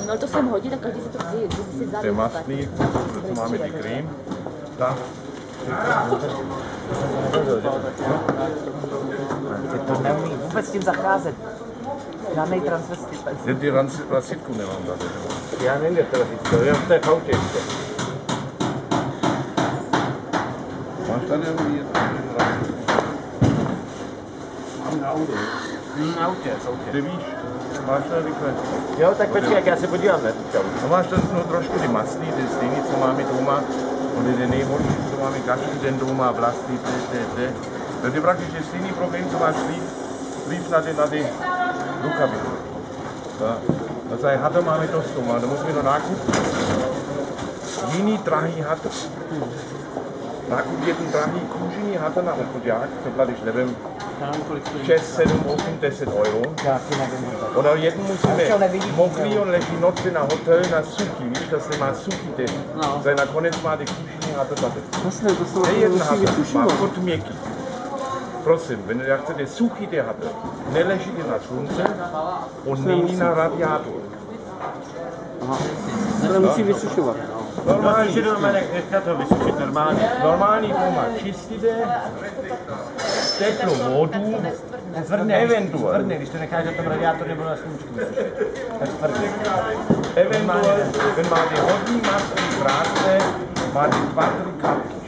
No to sem hodí, tak každý si to si vzal. To je maslík, tu máme ty krém. Tak. To neumí vůbec s tím zacházet. Žádnej transvestit. Jen ty transvestitku nemám tady. Já nevím, jak to transvestitku, jenom v té chautě ještě. Máš tady jednu Mám na auto. Na autě, v autě. Ty víš, máš tady rychle. Jo, tak počkej, jak já se podívám na tu chautě. No máš tady trošku ty maslí, ty stejný, co máme doma. On je nejhorší, co máme každý den doma, vlastní, to je prakticky stejný problém, co máš líp na ty rukavy. A tady hata máme to s tomu, ale musíme do nákup. Jiný drahý hata. Nákup je tu drahý kůžený hata na obchodák, to platíš, nevím, 6, 7, 8, 10 euro. Já si nevím. Ono jednu musíme mokrý, on leží noci na hotel na suchý, víš, to má suchý ty. No. Tady nakonec má ty kůžený hata tady. Jasně, to jsou Jeden hata, má furt měkký. Prosím, wenn ihr chcete suchý ty hata, neležíte na slunce, on není na radiátor. Aha. To musí vysušovat. Normální, že doma nechá to vysušit normálně. normální doma čistíte, teplou vodu, eventuálně. Když to necháš na tom radiátoru nebo na sluníčku vysušit. Tak tvrdě. Eventuálně, wenn máte hodný masný práce, máte 2-3 kapky.